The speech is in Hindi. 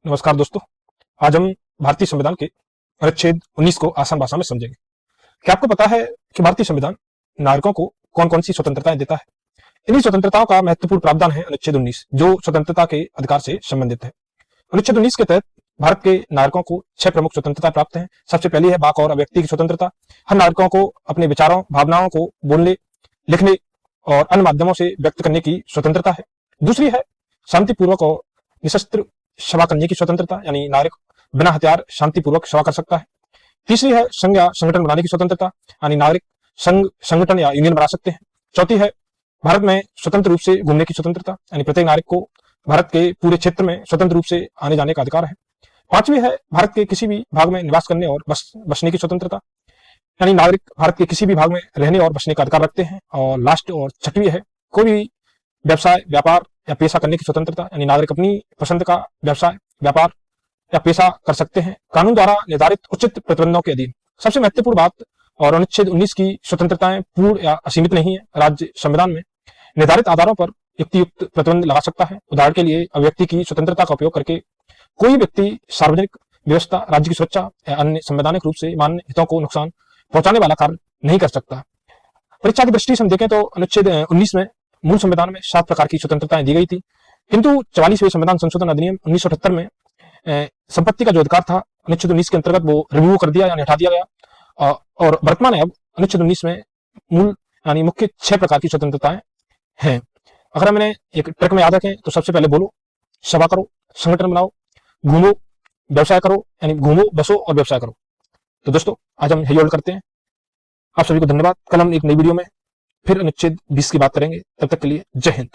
नमस्कार दोस्तों। आज हम भारतीय संविधान के अनुच्छेद 19 को आसान भाषा में समझेंगे। क्या आपको पता है कि भारतीय संविधान नागरिकों को कौन कौन सी स्वतंत्रताएं देता है? इन्हीं स्वतंत्रताओं का महत्वपूर्ण प्रावधान है अनुच्छेद 19, जो स्वतंत्रता के अधिकार से संबंधित है। अनुच्छेद 19 के तहत भारत के नागरिकों को 6 प्रमुख स्वतंत्रता प्राप्त है। सबसे पहली है वाक और अभिव्यक्ति की स्वतंत्रता। हर नागरिकों को अपने विचारों, भावनाओं को बोलने, लिखने और अन्य माध्यमों से व्यक्त करने की स्वतंत्रता है। दूसरी है शांतिपूर्वक और निशस्त्र सभा करने की स्वतंत्रता, यानी नागरिक बिना हथियार शांतिपूर्वक सभा कर सकता है। तीसरी है संघ या संगठन बनाने की स्वतंत्रता, यानी नागरिक संघ, संगठन या यूनियन बना सकते हैं। चौथी है भारत में स्वतंत्र रूप से घूमने की स्वतंत्रता, यानी प्रत्येक नागरिक को भारत के पूरे क्षेत्र में स्वतंत्र रूप से आने जाने का अधिकार है। पांचवी है भारत के किसी भी भाग में निवास करने और बसने की स्वतंत्रता, यानी नागरिक भारत के किसी भी भाग में रहने और बसने का अधिकार रखते हैं। और लास्ट और छठवीं है कोई भी व्यवसाय, व्यापार या पेशा करने की स्वतंत्रता, यानी नागरिक अपनी पसंद का व्यवसाय, व्यापार या पेशा कर सकते हैं कानून द्वारा निर्धारित उचित प्रतिबंधों के अधीन। सबसे महत्वपूर्ण बात, और अनुच्छेद 19 की स्वतंत्रताएं पूर्ण या असीमित नहीं है। राज्य संविधान में निर्धारित आधारों पर युक्तियुक्त प्रतिबंध लगा सकता है। उदाहरण के लिए अभिव्यक्ति की स्वतंत्रता का उपयोग करके कोई व्यक्ति सार्वजनिक व्यवस्था, राज्य की सुरक्षा या अन्य संवैधानिक रूप से मान्य हितों को नुकसान पहुंचाने वाला कार्य नहीं कर सकता। परीक्षा की दृष्टि से हम देखें तो अनुच्छेद 19 में मूल संविधान में 7 प्रकार की स्वतंत्रताएं दी गई थी, किंतु 44वें संविधान संशोधन अधिनियम 1978 में संपत्ति का जो अधिकार था अनुच्छेद 19 के अंतर्गत वो रिव्यू कर दिया, यानी हटा दिया गया। और वर्तमान में अब अनुच्छेद 19 में मूल यानी मुख्य 6 प्रकार की स्वतंत्रताएं हैं। अगर हम इन्हें एक ट्रक में याद रखें तो सबसे पहले बोलो, सभा करो, संगठन बनाओ, घूमो, व्यवसाय करो, यानी घूमो, बसो और व्यवसाय करो। तो दोस्तों आज हम यही होल्ड करते हैं। आप सभी को धन्यवाद। कल हम एक नई वीडियो में फिर अनुच्छेद 20 की बात करेंगे। तब तक के लिए जय हिंद।